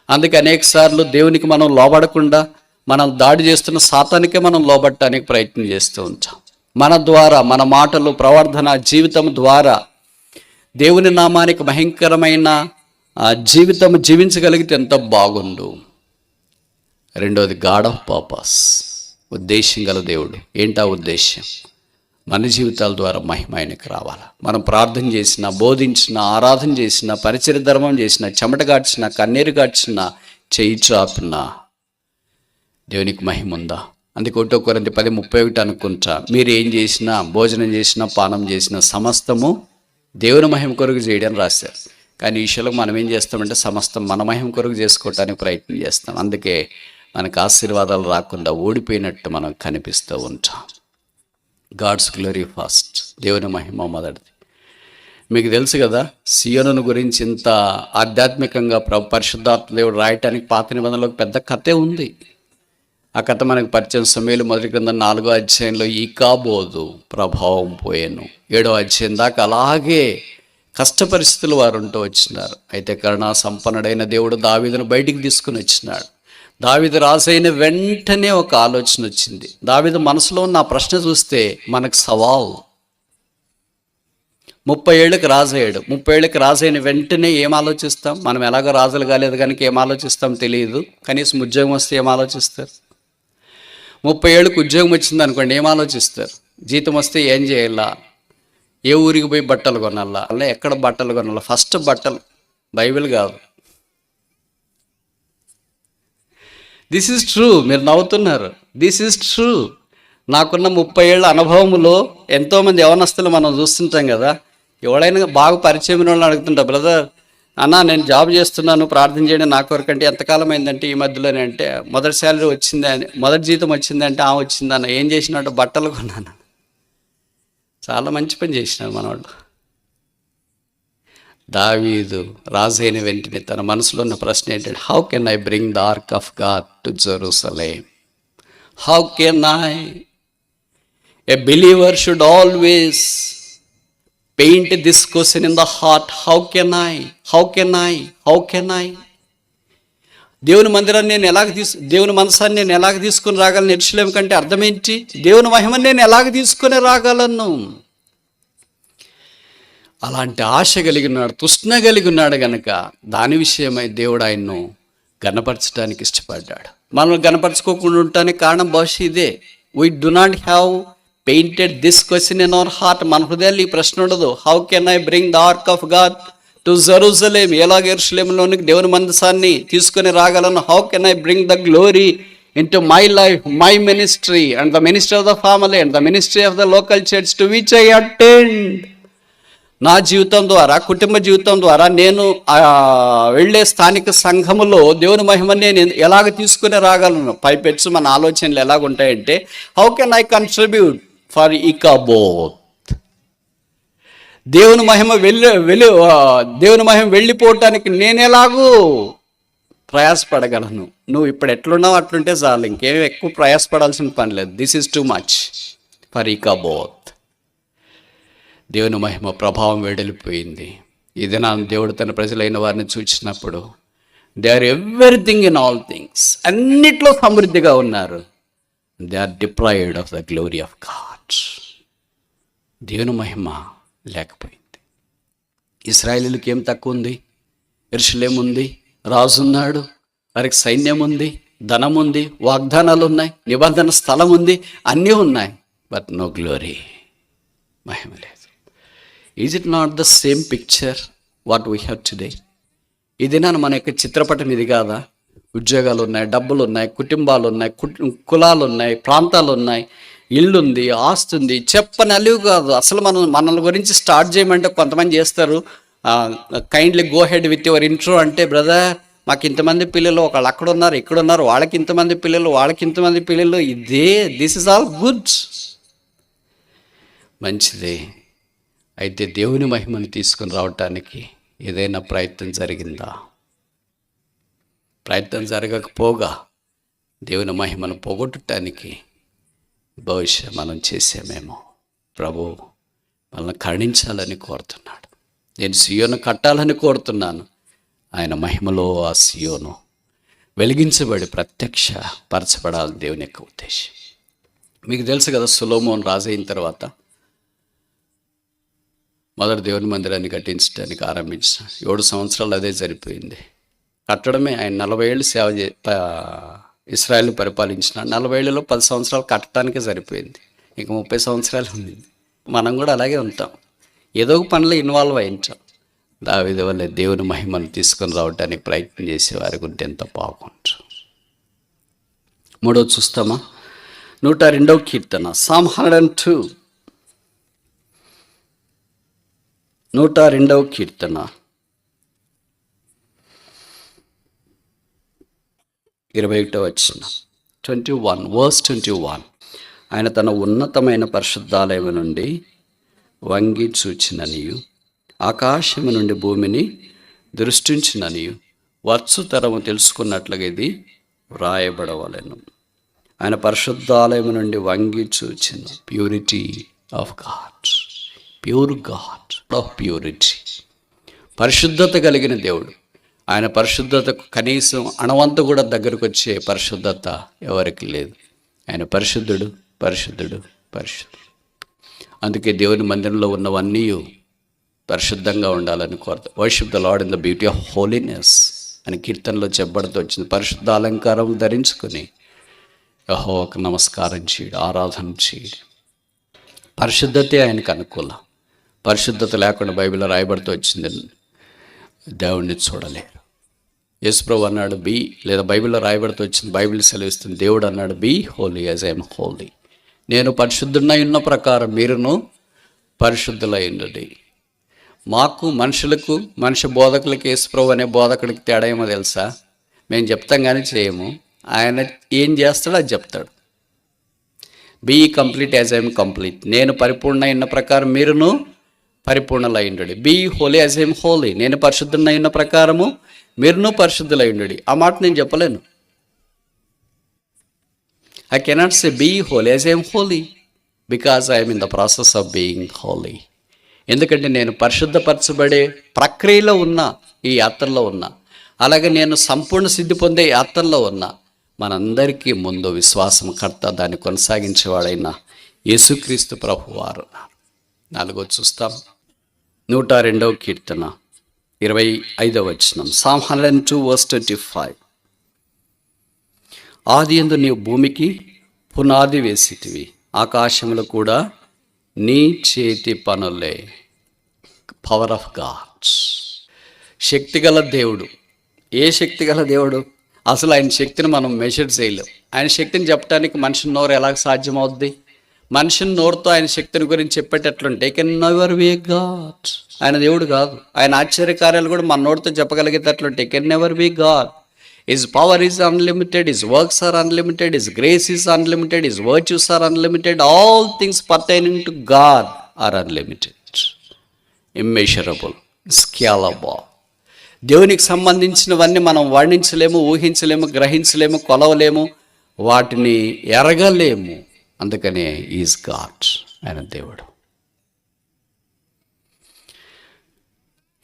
అందుకే అనేక సార్లు దేవునికి మనం లోబడకుండా మనం దాడి చేస్తున్న సాతానికే మనం లోబడటానికి ప్రయత్నం చేస్తూ ఉంటాం. మన ద్వారా, మన మాటలు, ప్రవర్తన, జీవితం ద్వారా దేవుని నామానికి భయంకరమైన జీవితం జీవించగలిగితే ఎంత బాగుండు. రెండవది గాడ్ ఆఫ్ పర్పస్, ఉద్దేశం గల దేవుడు. ఏంటా ఉద్దేశం? మన జీవితాల ద్వారా మహిమ ఆయనకు రావాలి. మనం ప్రార్థన చేసిన, బోధించిన, ఆరాధన చేసిన, పరిచర్య ధర్మం చేసిన, చెమట గాడ్చిన, కన్నీరు గాడ్చిన, చేయి చాపిన దేవునికి మహిమ ఉందా? అందుకే 1 కొరింథీ 10:31 అనుకుంటా, మీరు ఏం చేసినా, భోజనం చేసినా, పానం చేసినా సమస్తము దేవుని మహిమ కొరకు చేయడానికి రాశారు. కానీ ఈ విషయంలో మనం ఏం చేస్తామంటే సమస్తం మన మహిమ కొరకు చేసుకోవటానికి ప్రయత్నం చేస్తాం. అందుకే మనకు ఆశీర్వాదాలు రాకుండా ఓడిపోయినట్టు మనం కనిపిస్తూ ఉంటాం. గాడ్స్ గ్లోరీ ఫస్ట్, దేవుని మహిమ మొదటిది. మీకు తెలుసు కదా, సియోనును గురించి ఇంత ఆధ్యాత్మికంగా పరిశుద్ధాత్మ దేవుడు రాయటానికి పాత నిబంధనలో పెద్ద కథే ఉంది. ఆ కథ మనకు పరిచయం. సమూయేలు మొదటి గ్రంథం 4వ అధ్యాయంలో ఈకాబోదు ప్రభావం పోయాను. 7వ అధ్యాయం దాకా అలాగే కష్ట పరిస్థితులు వారు ఉంటూ వచ్చినారు. అయితే కరుణా సంపన్నుడైన దేవుడు దావీదును బయటికి తీసుకుని వచ్చినాడు. దావీదు రాజైన వెంటనే ఒక ఆలోచన వచ్చింది. దావీదు మనసులో ఉన్న ఆ ప్రశ్న చూస్తే మనకు సవాల్. 30 ఏళ్ళకి రాజయ్యాడు. 30 ఏళ్ళకి రాజైన వెంటనే ఏం ఆలోచిస్తాం? మనం ఎలాగో రాజులు కాలేదు కనుక ఏం ఆలోచిస్తాం తెలియదు. కనీసం ఉద్యోగం వస్తే ఏం ఆలోచిస్తారు? 30 ఏళ్ళకి ఉద్యోగం వచ్చింది అనుకోండి, ఏం ఆలోచిస్తారు? జీతం వస్తే ఏం చేయాలా, ఏ ఊరికి పోయి బట్టలు కొనాలా, అలా ఎక్కడ బట్టలు కొనాలా? ఫస్ట్ బట్టలు, బైబిల్ కాదు. This is true. మీరు నవ్వుతున్నారు, దిస్ ఈజ్ ట్రూ. నాకున్న 30 ఏళ్ళ అనుభవంలో ఎంతోమంది యవనస్తులు మనం చూస్తుంటాం కదా, ఎవడైనా బాగా పరిచయం వాళ్ళని అడుగుతుంటా, బ్రదర్ అన్నా నేను జాబ్ చేస్తున్నాను, ప్రార్థన చేయడం నా కొరకు అంటే ఎంతకాలం అయిందంటే ఈ మధ్యలోనే అంటే మొదటి శాలరీ వచ్చింది అని, మొదటి జీతం వచ్చిందంటే వచ్చిందన్న. ఏం చేసినట్టు? బట్టలు కొన్నాను. చాలా మంచి పని చేసినారు మనవాళ్ళు. దావీదు రాజైన వెంటనే తన మనసులో ఉన్న ప్రశ్న ఏంటంటే, how can I bring the ark of God to Jerusalem? How can I? A believer should always paint this question in the heart. How can I, how can I, how can I? దేవుని మందిరాన్ని నేను దేవుని మనసాన్ని నేను ఎలాగ తీసుకుని రాగలను? యెరూషలేము కంటే అర్థం ఏంటి? దేవుని మహిమని నేను ఎలాగ తీసుకుని రాగలను? అలాంటి ఆశ కలిగి ఉన్నాడు, తృష్ణ కలిగి ఉన్నాడు గనక దాని విషయమై దేవుడు ఆయన్ను గణపరచడానికి ఇష్టపడ్డాడు. మనం గణపరచుకోకుండా ఉండటానికి కారణం బహుశా ఇదే. We do not have painted this question in our heart. మన హృదయాల్లో ఈ ప్రశ్న ఉండదు. How can I bring the ark of God to Jerusalem? ఎలాగ యెరూషలేములోనికి దేవుని మందసాన్ని తీసుకొని రాగలను? How can I bring the glory into my life, my ministry and the ministry of the family and the ministry of the local church to which I attend. నా జీవితం ద్వారా, కుటుంబ జీవితం ద్వారా నేను వెళ్ళే స్థానిక సంఘములో దేవుని మహిమని నేను ఎలాగ తీసుకుని రాగలను? పైపెచ్చు మన ఆలోచనలు ఎలాగుంటాయంటే, how can I contribute for Ichabod? దేవుని మహిమ దేవుని మహిమ వెళ్ళిపోవటానికి నేను ఎలాగూ ప్రయాసపడగలను? నువ్వు ఇప్పుడు ఎట్లున్నావు అట్లుంటే చాలు, ఇంకేం ఎక్కువ ప్రయాసపడాల్సిన పని లేదు. This is too much for Ichabod. దేవుని మహిమ ప్రభావం వెడలిపోయింది. ఇది నా దేవుడు తన ప్రజలైన వారిని చూచినప్పుడు, they are everything in all things, అన్నిట్లో సమృద్ధిగా ఉన్నారు. They are deprived of the glory of God. దేవుని మహిమ లేకపోయింది. ఇశ్రాయేలీయులకి ఏం తక్కువ ఉంది? యెరూషలేము ఉంది, రాజు ఉన్నాడు, వారికి సైన్యం ఉంది, ధనం ఉంది, వాగ్దానాలు ఉన్నాయి, నిబంధన స్థలం ఉంది, అన్నీ ఉన్నాయి. బట్ నో గ్లోరీ, మహిమ లేదు. Is it not the same picture what we have today? ఇది మన యొక్క చిత్రపటం ఇది కాదా? ఉద్యోగాలు ఉన్నాయి, డబ్బులు ఉన్నాయి, కుటుంబాలు ఉన్నాయి, కులాలు ఉన్నాయి, ప్రాంతాలు ఉన్నాయి, ఇల్లు ఉంది, ఆస్తి ఉంది. చెప్పని అలివి కాదు. అసలు మనల్ని గురించి స్టార్ట్ చేయమంటే కొంతమంది చేస్తారు, kindly go head with your intro అంటే, బ్రదర్ మాకు ఇంతమంది పిల్లలు, ఒకళ్ళు అక్కడ ఉన్నారు, ఇక్కడ ఉన్నారు, వాళ్ళకి ఇంతమంది పిల్లలు, వాళ్ళకి ఇంతమంది పిల్లలు, దిస్ ఇస్ ఆల్ గుడ్, మంచిదే. అయితే దేవుని మహిమను తీసుకుని రావటానికి ఏదైనా ప్రయత్నం జరిగిందా? ప్రయత్నం జరగకపోగా దేవుని మహిమను పోగొట్టడానికి బహుశా మనం చేసామేమో. ప్రభు మనల్ని కరుణించాలని కోరుతున్నాడు. నేను సియోను కట్టాలని కోరుతున్నాను. ఆయన మహిమలో ఆ సియోను వెలిగించబడి ప్రత్యక్ష పరచబడాలి దేవుని యొక్క ఉద్దేశం. మీకు తెలుసు కదా, సొలొమోను రాజు అయిన తర్వాత మొదటి దేవుని మందిరాన్ని కట్టించడానికి ఆరంభించిన 7 సంవత్సరాలు అదే సరిపోయింది. కట్టడమే. ఆయన 40 ఏళ్ళు ఇశ్రాయేలు పరిపాలించిన 40 ఏళ్ళలో 10 సంవత్సరాలు కట్టడానికే సరిపోయింది. ఇక 30 సంవత్సరాలు ఉంది. మనం కూడా అలాగే ఉంటాం, ఏదో ఒక పనిలో ఇన్వాల్వ్ అయి ఉంటాం. దావీదు వల్లే దేవుని మహిమను తీసుకొని రావడానికి ప్రయత్నం చేసేవారికి ఉంటే ఎంత బాగుంటు. 3వ చూస్తామా? 102వ కీర్తన, Psalm 102, 102వ కీర్తన 21వ వచనం, 21 verse 21. ఆయన తన ఉన్నతమైన పరిశుద్ధాలయము నుండి వంగి చూచిననియు, ఆకాశము నుండి భూమిని దృష్టించిననియు, వచ్చు తరము తెలుసుకున్నట్లుగా ఇది వ్రాయబడవలెను. ఆయన పరిశుద్ధాలయము నుండి వంగి చూచిన, purity of God, pure God of purity, పరిశుద్ధత కలిగిన దేవుడు. ఆయన పరిశుద్ధతకు కనీసం అణవంత కూడా దగ్గరకు వచ్చే పరిశుద్ధత ఎవరికి లేదు. ఆయన పరిశుద్ధుడు, పరిశుద్ధుడు, పరిశుద్ధుడు. అందుకే దేవుని మందిరంలో ఉన్నవన్నీ పరిశుద్ధంగా ఉండాలని కోరుతాం. Worship the Lord in the beauty of holiness అని కీర్తనలో చెప్పబడుతూ వచ్చింది. పరిశుద్ధ అలంకారం ధరించుకొని యెహోవాకు నమస్కారం చేయడం, ఆరాధన చేయడం. పరిశుద్ధతే ఆయనకు అనుకూలం. పరిశుద్ధత లేకుండా బైబిల్లో రాయబడుతూ వచ్చింది, దేవుణ్ణి చూడలేరు. యేసుప్రభు అన్నాడు లేదా బైబిల్లో రాయబడుతూ వచ్చింది, బైబిల్ సెలవిస్తుంది, దేవుడు అన్నాడు, be holy as I'm holy. నేను పరిశుద్ధుడై ఉన్న ప్రకారం మీరును పరిశుద్ధులై ఉండండి. మాకు మనుషులకు, మనిషి బోధకులకి, యేసుప్రభు అనే బోధకుడికి తేడా ఏమో తెలుసా? మేము చెప్తాం కానీ చేయము. ఆయన ఏం చేస్తాడో అది చెప్తాడు. Be complete as I'm complete. నేను పరిపూర్ణ అయిన ప్రకారం మీరును పరిపూర్ణలై ఉండండి. Be holy as I'm holy. నేను పరిశుద్ధుడై ఉన్న ప్రకారము మీరును పరిశుద్ధులై ఉండండి. ఆ మాట నేను చెప్పలేను. I cannot say be holy as I am holy because I am in the process of being holy. ఎందుకంటే నేను పరిశుద్ధపరచబడే ప్రక్రియలో ఉన్నా, ఈ యాత్రలో ఉన్నా. అలాగే నేను సంపూర్ణ సిద్ధి పొందే యాత్రలో ఉన్నా. మనందరికీ ముందు విశ్వాసం కర్త, దాన్ని కొనసాగించేవాడైన యేసుక్రీస్తు ప్రభువారు. 4వ చూస్తాం, 102వ కీర్తన 25వ వచనం, Psalm 102 verse 25. ఆదియందు నీవు భూమికి పునాది వేసితివి, ఆకాశములు కూడా నీ చేతి పనులే. Power of God. శక్తిగల దేవుడు. ఏ శక్తిగల దేవుడు? అసలు ఆయన శక్తిని మనం మెజర్ చేయలేం. ఆయన శక్తిని చెప్పడానికి మనిషిని నోరు ఎలాగ సాధ్యమవుద్ది? మనిషిని నోరుతో ఆయన శక్తిని గురించి చెప్పేటట్లుంటే కెన్ నెవర్ బి గాడ్. ఆయన దేవుడు కాదు. ఆయన ఆశ్చర్యకార్యాలు కూడా మన నోటితో చెప్పగలిగేటట్లుంటే can never be God. His power is unlimited, His works are unlimited, His grace is unlimited, His virtues are unlimited. All things pertaining to God are unlimited, immeasurable, scalable. దేవునికి సంబంధించినవన్నీ మనం వర్ణించలేము, ఊహించలేము, గ్రహించలేము, కొలవలేము, వాటిని ఎరగలేము. అందుకనే ఈజ్ గాడ్, ఆయన దేవుడు.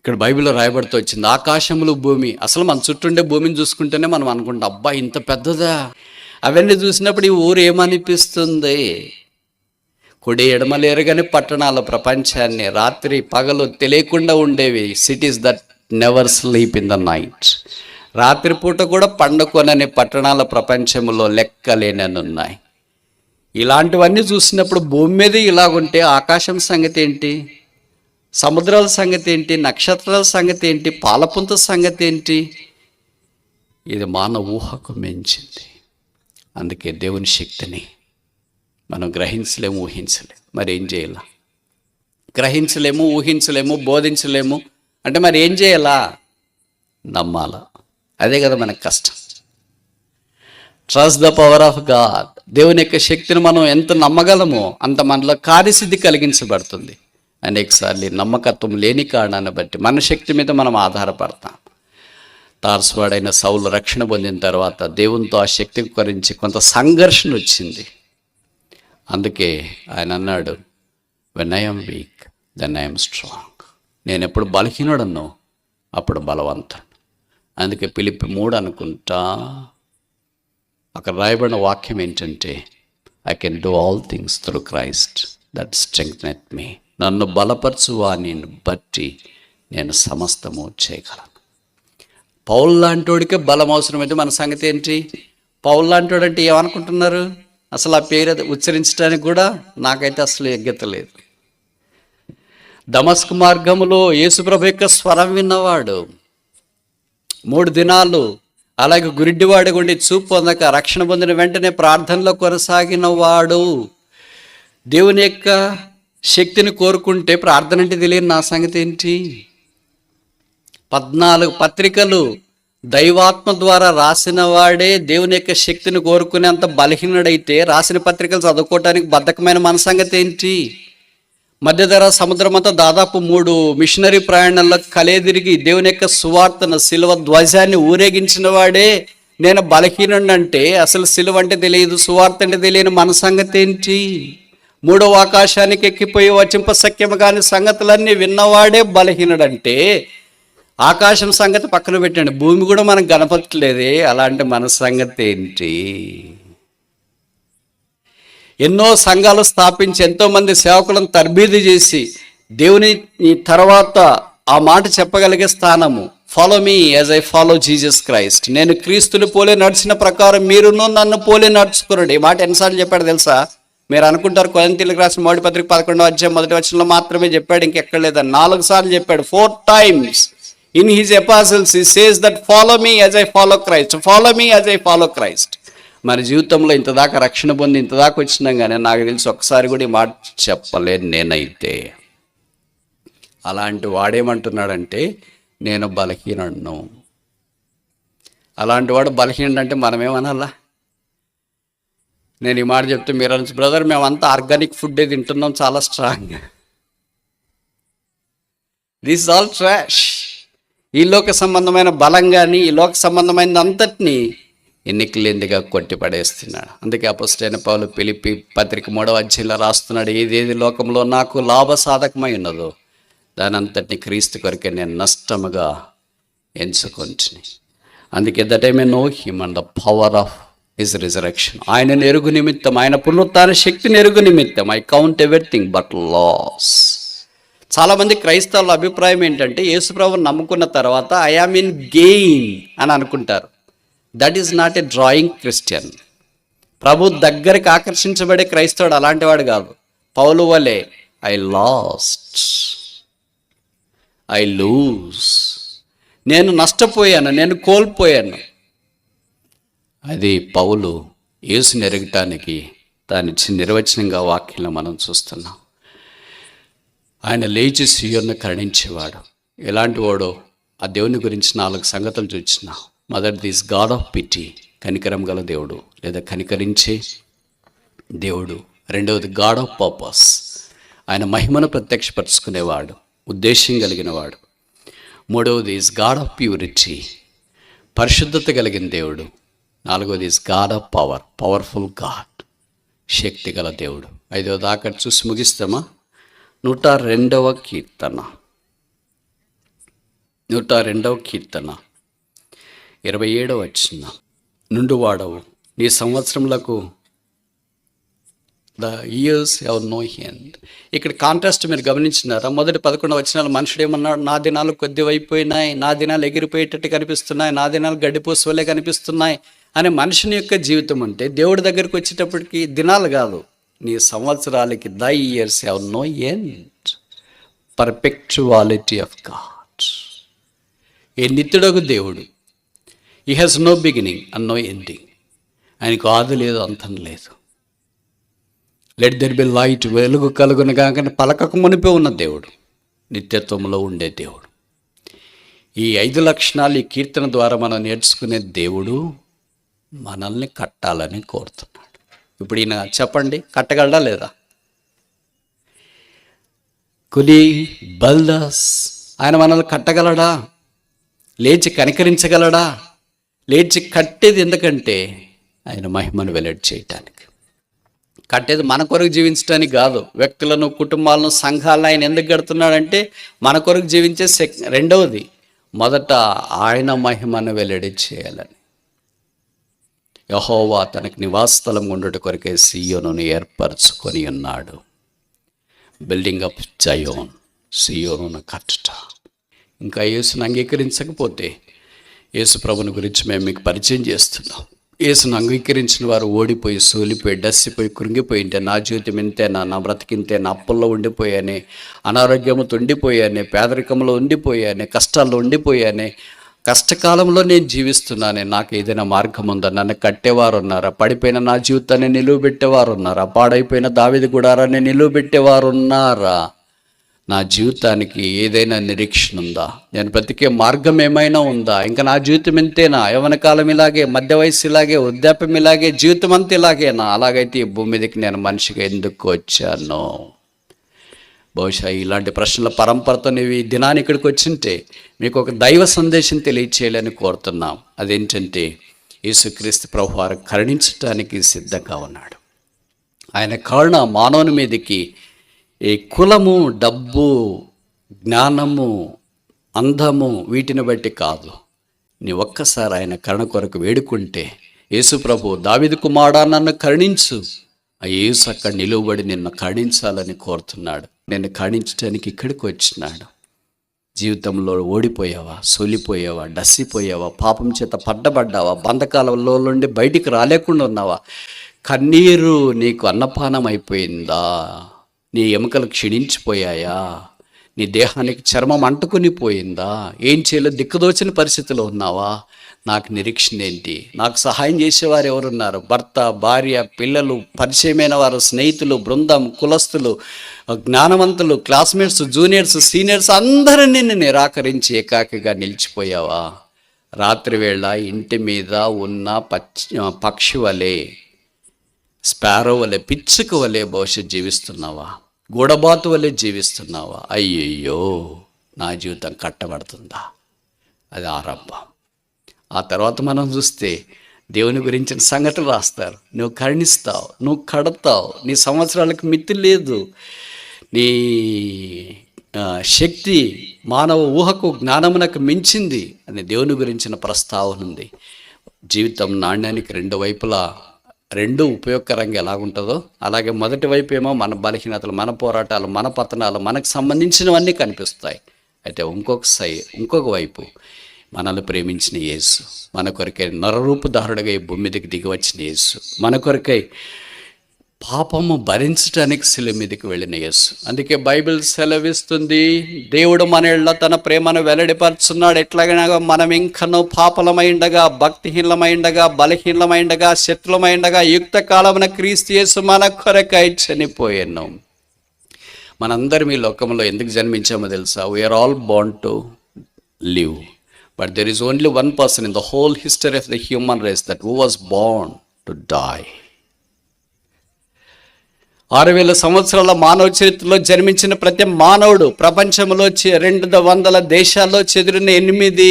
ఇక్కడ బైబిల్లో రాయబడుతూ వచ్చింది, ఆకాశములు భూమి. అసలు మన చుట్టూ ఉండే భూమిని చూసుకుంటేనే మనం అనుకుంటాం, అబ్బా ఇంత పెద్దదా. అవన్నీ చూసినప్పుడు ఈ ఊరు ఏమనిపిస్తుంది? కుడి ఎడమలేరు కానీ పట్టణాల ప్రపంచాన్ని రాత్రి పగలు తెలియకుండా ఉండేవి. Cities that never sleep in the night. రాత్రిపూట కూడా పండుకొనని పట్టణాల ప్రపంచంలో లెక్కలేనని ఉన్నాయి. ఇలాంటివన్నీ చూసినప్పుడు భూమి మీద ఇలాగుంటే ఆకాశం సంగతి ఏంటి? సముద్రాల సంగతి ఏంటి? నక్షత్రాల సంగతి ఏంటి? పాలపుంత సంగతి ఏంటి? ఇది మానవ ఊహకు మించింది. అందుకే దేవుని శక్తిని మనం గ్రహించలేము, ఊహించలేము. మరి ఏం చేయాల? గ్రహించలేము, ఊహించలేము, బోధించలేము అంటే మరి ఏం చేయాలా? నమ్మాలా. అదే కదా మనకు కష్టం. Trust the power of God. దేవుని యొక్క శక్తిని మనం ఎంత నమ్మగలమో అంత మనలో కార్యసిద్ధి కలిగించబడుతుంది. అనేకసార్లు నమ్మకత్వం లేని కారణాన్ని బట్టి మన శక్తి మీద మనం ఆధారపడతాం. తార్సువాడైన సౌలు రక్షణ పొందిన తర్వాత దేవునితో ఆ శక్తి గురించి కొంత సంఘర్షణ వచ్చింది. అందుకే ఆయన అన్నాడు, when I am weak then I am strong. నేను ఎప్పుడు బలహీనుడన్నో అప్పుడు బలవంతుడు. అందుకే ఫిలిప్పీ 3 అనుకుంటా అక్కడ రాయబడిన వాక్యం ఏంటంటే, I can do all things through Christ that strengtheneth me. నన్ను బలపరచు వాని బట్టి నేను సమస్తము చేయగలను. పౌలు లాంటోడికే బలం అవసరమైతే మన సంగతి ఏంటి? పౌలు లాంటోడు అంటే ఏమనుకుంటున్నారు? అసలు ఆ పేరు ఉచ్చరించడానికి కూడా నాకైతే అసలు యోగ్యత లేదు. దమస్కు మార్గములో యేసుప్రభు యొక్క స్వరం విన్నవాడు, 3 దినాలు అలాగే గురిడ్డివాడి గుండి చూపు పొందక రక్షణ పొందిన వెంటనే ప్రార్థనలో కొనసాగిన వాడు, దేవుని యొక్క శక్తిని కోరుకుంటే ప్రార్థన అంటే తెలియని నా సంగతి ఏంటి? 14 పత్రికలు దైవాత్మ ద్వారా రాసిన వాడే దేవుని యొక్క శక్తిని కోరుకునేంత బలహీనుడైతే రాసిన పత్రికలు చదువుకోవటానికి బద్ధకమైన మన సంగతి ఏంటి? మధ్యధరా సముద్రం అంతా దాదాపు 3 మిషనరీ ప్రయాణాల్లో కలేదిరిగి దేవుని యొక్క సువార్తను సిలువ ధ్వజాన్ని ఊరేగించిన వాడే నేను బలహీనుడంటే అసలు సిలువ అంటే తెలియదు, సువార్త అంటే తెలియని మన సంగతి ఏంటి? 3వ ఆకాశానికి ఎక్కిపోయి వచింపశక్యము కాని సంగతులన్నీ విన్నవాడే బలహీనుడంటే ఆకాశం సంగతి పక్కన పెట్టండి, భూమి కూడా మనకు కనపట్లేదే, అలాంటి మన సంగతి ఏంటి? ఎన్నో సంఘాలు స్థాపించి ఎంతోమంది సేవకులను తర్బీదు చేసి దేవుని తర్వాత ఆ మాట చెప్పగలిగే స్థానము, follow me as I follow Jesus Christ. నేను క్రీస్తుని పోలే నడిచిన ప్రకారం మీరును నన్ను పోలే నడుచుకున్నాడు. ఈ మాట ఎన్నిసార్లు చెప్పాడు తెలుసా? మీరు అనుకుంటారు కొరింథీయులకు రాసిన 1 పత్రిక 11వ అధ్యాయం 1వ వచనంలో మాత్రమే చెప్పాడు, ఇంకెక్కడ లేదని. 4 సార్లు చెప్పాడు. 4 times in his epistles he says that follow me as I follow Christ, follow me as I follow Christ. మరి జీవితంలో ఇంతదాకా రక్షణ పొంది ఇంతదాకా వచ్చినాం కానీ నాకు తెలిసి ఒక్కసారి కూడా ఈ మాట చెప్పలేను నేనైతే. అలాంటి వాడేమంటున్నాడంటే నేను బలహీనుడను. అలాంటి వాడు బలహీనుడు అంటే మనమేమనాలా? నేను ఈ మాట చెప్తే మీరు అనొచ్చు, బ్రదర్ మేమంతా ఆర్గానిక్ ఫుడ్డే తింటున్నాం, చాలా స్ట్రాంగ్. This all trash. ఈ లోక సంబంధమైన బలం కానీ ఈ లోక సంబంధమైన అంతటినీ ఎన్నికలేందిగా కొట్టి పడేస్తున్నాడు. అందుకే అపోస్తలుడైన పౌలు ఫిలిప్పీ పత్రిక 3వ అధ్యాయంలో రాస్తున్నాడు, ఏదేది లోకంలో నాకు లాభసాధకమై ఉన్నదో దాని అంతటిని క్రీస్తు కొరకే నేను నష్టముగా ఎంచుకొంటిని. అందుకే that I may know him and the power of his resurrection. ఆయన ఎరుగు నిమిత్తం, ఆయన పునరుత్థాన శక్తిని ఎరుగు నిమిత్తం I count everything but loss. చాలామంది క్రైస్తవుల అభిప్రాయం ఏంటంటే యేసుప్రభువుని నమ్ముకున్న తర్వాత ఐ యామ్ ఇన్ గెయిన్ అని అనుకుంటారు. That is not a drawing Christian. ప్రభు దగ్గరికి ఆకర్షించబడే క్రైస్తవుడు అలాంటి వాడు కాదు. పౌలు వలె ఐ లాస్ట్, ఐ లూజ్, నేను నష్టపోయాను, నేను కోల్పోయాను. అది పౌలు యేసుని ఎరగటానికి దానిచ్చి నిర్వచనంగా వాక్యంలో మనం చూస్తున్నాం. ఆయన లేచి సీయోనును కరుణించేవాడు. ఎలాంటి వాడో ఆ దేవుని గురించి 4 సంగతులు చూచిన. మొదటిది ఈజ్ గాడ్ ఆఫ్ పిటీ, కనికరం గల దేవుడు లేదా కనికరించే దేవుడు. రెండవది గాడ్ ఆఫ్ పర్పస్, ఆయన మహిమను ప్రత్యక్షపరుచుకునేవాడు, ఉద్దేశం కలిగినవాడు. మూడవది ఈజ్ గాడ్ ఆఫ్ ప్యూరిటీ, పరిశుద్ధత కలిగిన దేవుడు. నాలుగవది is God of power, powerful God, శక్తి గల దేవుడు. ఐదవ దాకా చూసి ముగిస్తామా? 102వ కీర్తన, 102వ కీర్తన 27వ వచనం. నుండు వాడవు నీ సంవత్సరములకు the years have no end. ఇక్కడ కాంట్రాస్ట్ మీరు గమనించినారా? మొదటి 11 వచనాలు మనుషుడు ఏమన్నాడు? నా దినాలు కొద్దివైపోయినాయి, నా దినాలు ఎగిరిపోయేటట్టు కనిపిస్తున్నాయి, నా దినాలు గడ్డిపూసవలే కనిపిస్తున్నాయి అనే మనుషుని యొక్క జీవితం ఉంటే, దేవుడి దగ్గరికి వచ్చేటప్పటికి దినాలు కాదు, నీ సంవత్సరాలకి the years have no end. Perfectuality of God. ఏ నిత్యుడగు దేవుడు, he has no beginning and no ending. ఆయనకు ఆది లేదు, అంతం లేదు. లెట్ దెర్ బి లైట్, వెలుగు కలుగును కాక పలకకు మునిపే ఉన్న దేవుడు, నిత్యత్వంలో ఉండే దేవుడు. ఈ 5 లక్షణాలు ఈ కీర్తన ద్వారా మనం నేర్చుకునే దేవుడు మనల్ని కట్టాలని కోరుతున్నాడు. ఇప్పుడు ఈయన చెప్పండి, కట్టగలడా లేదా? కులి బల్దాస్, ఆయన మనల్ని కట్టగలడా? లేచి కనికరించగలడా? లేచి కట్టేది ఎందుకంటే ఆయన మహిమను వెల్లడి చేయటానికి. కట్టేది మన కొరకు జీవించడానికి కాదు. వ్యక్తులను, కుటుంబాలను, సంఘాలను ఆయన ఎందుకు కడుతున్నాడంటే మన కొరకు జీవించే రెండవది, మొదట ఆయన మహిమను వెల్లడి చేయాలని. యెహోవా తనకు నివాసస్థలం ఉండుట కొరకే సీయోనును ఏర్పరచుకొని ఉన్నాడు. బిల్డింగ్ అప్ జయోన్, సీయోనును కట్టుట. ఇంకా యేసును అంగీకరించకపోతే యేసు ప్రభుని గురించి మేము మీకు పరిచయం చేస్తున్నాం. యేసును అంగీకరించిన వారు ఓడిపోయి, సోలిపోయి, డస్సిపోయి, కృంగిపోయింటే, నా జీవితం ఇంతేనా, నా బ్రతికింతేనా, అప్పుల్లో ఉండిపోయానే, అనారోగ్యంతో ఉండిపోయానే, పేదరికంలో ఉండిపోయానే, కష్టాల్లో ఉండిపోయానే, కష్టకాలంలో నేను జీవిస్తున్నానే, నాకు ఏదైనా మార్గం ఉందా, నన్ను కట్టేవారు ఉన్నారా, పడిపోయిన నా జీవితాన్ని నిలువబెట్టేవారు ఉన్నారా, పాడైపోయిన దావీదు గుడారాన్ని నిలువబెట్టేవారు ఉన్నారా, నా జీవితానికి ఏదైనా నిరీక్షణ ఉందా, నేను బ్రతికే మార్గం ఏమైనా ఉందా, ఇంకా నా జీవితం ఇంతేనా, యవ్వన కాలం ఇలాగే, మధ్య వయసు ఇలాగే, వృద్ధాప్యం ఇలాగే, జీవితం అంతా ఇలాగేనా? అలాగైతే ఈ భూమి మీదకి నేను మనిషిగా ఎందుకు వచ్చాను? బహుశా ఇలాంటి ప్రశ్నల పరంపరతో నీవు ఈ దినాన్ని ఇక్కడికి వచ్చింటే మీకు ఒక దైవ సందేశం తెలియచేయాలని కోరుతున్నాం. అదేంటంటే యేసుక్రీస్తు ప్రభువారు కరుణించటానికి సిద్ధంగా ఉన్నాడు. ఆయన కరుణ మానవుని మీదకి ఈ కులము, డబ్బు, జ్ఞానము, అందము వీటిని బట్టి కాదు. నీ ఒక్కసారి ఆయన కరుణ కొరకు వేడుకుంటే, యేసు ప్రభు దావీదు కుమారుడా నన్ను కరుణించు, ఆ యేసు అక్కడ నిలువబడి నిన్ను కరుణించాలని కోరుతున్నాడు. నేను కరుణించడానికి ఇక్కడికి వచ్చినాడు. జీవితంలో ఓడిపోయావా, సొలిపోయావా, డస్సిపోయావా, పాపం చేత పడ్డబడ్డావా, బంధకాలలో నుండి బయటికి రాలేకుండా ఉన్నావా, కన్నీరు నీకు అన్నపానం అయిపోయిందా, నీ ఎముకలు క్షీణించిపోయాయా, నీ దేహానికి చర్మం అంటుకుని పోయిందా, ఏం చేయలో దిక్కుదోచిన పరిస్థితిలో ఉన్నావా? నాకు నిరీక్షణ ఏంటి? నాకు సహాయం చేసేవారు ఎవరున్నారు? భర్త, భార్య, పిల్లలు, పరిచయమైన వారు, స్నేహితులు, బృందం, కులస్తులు, జ్ఞానవంతులు, క్లాస్మేట్స్, జూనియర్స్, సీనియర్స్ అందరినీ నిరాకరించి ఏకాకిగా నిలిచిపోయావా? రాత్రి వేళ ఇంటి మీద ఉన్న పక్షి వలె, స్పారో వలె, పిచ్చుక వలె బహుశా జీవిస్తున్నావా? గూడబాతు వలె జీవిస్తున్నావా? అయ్యయ్యో, నా జీవితం కట్టబడుతుందా? అది ఆరంభం. ఆ తర్వాత మనం చూస్తే దేవుని గురించిన సంగతులు రాస్తారు. నువ్వు కరుణిస్తావు, నువ్వు కడతావు, నీ సంవత్సరాలకు మితి లేదు, నీ శక్తి మానవ ఊహకు, జ్ఞానమునకు మించింది అని దేవుని గురించిన ప్రస్తావన ఉంది. జీవితం నాణ్యానికి రెండు వైపులా రెండు ఉపయోగకరంగా ఎలాగుంటుందో అలాగే మొదటి వైపు ఏమో మన బలహీనతలు, మన పోరాటాలు, మన పతనాలు, మనకు సంబంధించినవన్నీ కనిపిస్తాయి. అయితే ఇంకొక వైపు మనల్ని ప్రేమించిన యేసు, మన కొరకై నరరూపధారుడుగా ఈ భూమి మీదకి దిగి వచ్చిన యేసు, మన కొరకై పాపము భరించడానికి శిలువ మీదకి వెళ్ళిన యేసు. అందుకే బైబిల్ సెలవిస్తుంది, దేవుడు మన ఎడల తన ప్రేమను వెల్లడిపరుచున్నాడు. ఎట్లాగనగా మనం ఇంకనూ పాపలమైండగా, భక్తిహీనమైండగా, బలహీనమైండగా, శత్రులమైండగా యుక్త కాలమున క్రీస్తు యేసు మన కొరకై చనిపోయాను. మనందరం ఈ లోకంలో ఎందుకు జన్మించామో తెలుసా? We are all born to live, but there is only one person in the whole history of the human race that who was born to die. 6000 సంవత్సరాల మానవ చరిత్రలో జన్మించిన ప్రతి మానవుడు ప్రపంచంలో 200 దేశాల్లో చెదిరిన 8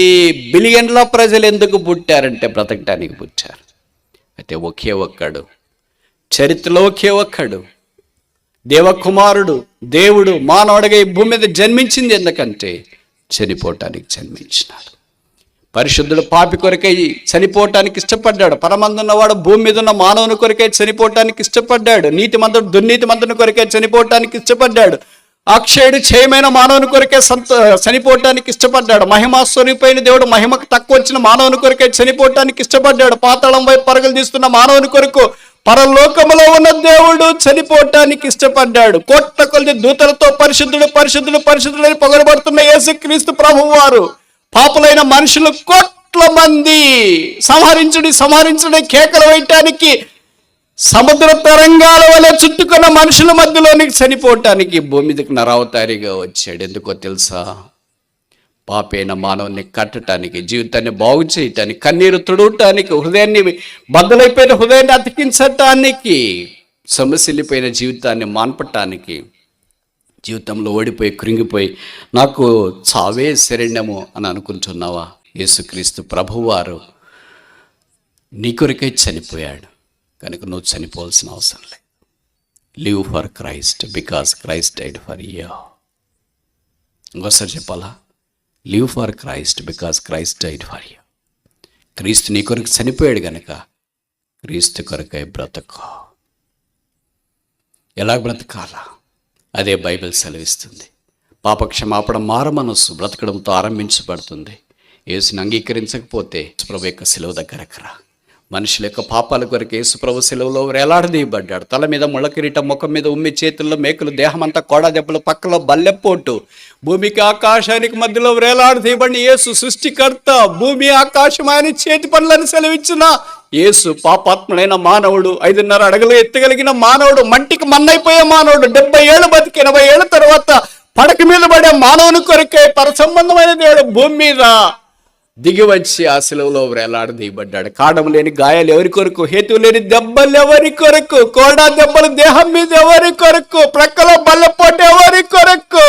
బిలియన్ల ప్రజలు ఎందుకు పుట్టారంటే బ్రతకడానికి పుట్టారు. అయితే ఒకే ఒక్కడు, చరిత్రలో ఒకే ఒక్కడు, దేవకుమారుడు, దేవుడు మానవుడిగా ఈ భూమి మీద జన్మించింది ఎందుకంటే చనిపోవటానికి జన్మించినాడు. పరిశుద్ధుడు పాపి కొరకై చనిపోవటానికి ఇష్టపడ్డాడు. పరమందున్నవాడు భూమి మీద ఉన్న మానవుని కొరకై చనిపోవటానికి ఇష్టపడ్డాడు. నీతిమంతుడు దుర్నీతిమంతుని కొరకై చనిపోవటానికి ఇష్టపడ్డాడు. అక్షయుడు క్షయమైన మానవుని కొరకే చనిపోవటానికి ఇష్టపడ్డాడు. మహిమాస్వరూపైన దేవుడు మహిమకు తక్కువ వచ్చిన మానవుని కొరకై చనిపోవటానికి ఇష్టపడ్డాడు. పాతాళం వైపు పరుగులు తీస్తున్న మానవుని కొరకు పరలోకములో ఉన్న దేవుడు చనిపోవటానికి ఇష్టపడ్డాడు. కోట్ల కొద్ది దూతలతో పరిశుద్ధుడు పరిశుద్ధుడు పరిశుద్ధుడని పొగడబడుతున్న యేసుక్రీస్తు ప్రభువు వారు పాపులైన మనుషులు కోట్ల మంది సంహరించుడి కేకలు వేయటానికి సముద్ర తరంగాల వలె చుట్టుకున్న మనుషుల మధ్యలోనికి చనిపోవటానికి భూమి మీదకి నరావతారిగా వచ్చాడు. ఎందుకో తెలుసా? పాపైన మానవుని కట్టడానికి, జీవితాన్ని బాగు చేయటానికి, కన్నీరు తుడవటానికి, హృదయాన్ని బద్దలైపోయిన హృదయాన్ని అతికించటానికి, సొమ్మసిల్లిపోయిన జీవితాన్ని మాన్పటానికి, జీవితంలో ఓడిపోయి కృంగిపోయి నాకు చావే శరణ్యము అని అనుకుంటున్నావా? యేసుక్రీస్తు ప్రభువారు నీ కొరకై చనిపోయాడు కనుక నువ్వు చనిపోవాల్సిన అవసరం లేదు. Live for Christ because Christ died for you. ఇంకోసారి చెప్పాలా? Live for Christ because Christ died for you. క్రీస్తు నీ కొరకు చనిపోయాడు కనుక క్రీస్తు కొరకై బ్రతకో. ఎలా బ్రతకాలా? అదే బైబిల్ సెలవిస్తుంది. పాపక్షమాపణ మారమనస్సు బ్రతకడంతో ఆరంభించబడుతుంది. యేసుని అంగీకరించకపోతే యేసుప్రభు యొక్క శిలువ దగ్గరకు రా. మనుషుల యొక్క పాపాల కొరకు యేసుప్రభు శిలువలో వేలాడదీయబడ్డాడు. తల మీద ముళ్ళ కిరీటం, ముఖం మీద ఉమ్మి, చేతుల్లో మేకులు, దేహమంతా కోడా దెబ్బలు, పక్కలో బల్లెపోటు, భూమికి ఆకాశానికి మధ్యలో వేలాడదీయబడిన యేసు సృష్టికర్త, భూమి ఆకాశం ఆయన చేతి పనులను సెలవిచ్చిన యేసు పాపాత్ముడైన మానవుడు, 5.5 అడుగులు ఎత్తగలిగిన మానవుడు, మంటికి మన్నైపోయే మానవుడు, 70 ఏళ్ళు బతికి 80 ఏళ్ళ తర్వాత పడక మీద పడే మానవుని కొరకే పరసంబంధమైన దేవుడు భూమి మీద దిగి వచ్చి ఆ శిలువలో వేలాడదీయబడ్డాడు. కాడం లేని గాయాలు ఎవరి కొరకు? హేతు లేని దెబ్బలు ఎవరి కొరకు? కోడా దెబ్బలు దేహం మీద ఎవరి కొరకు? ప్రక్కలో బల్లపోటు ఎవరి కొరకు?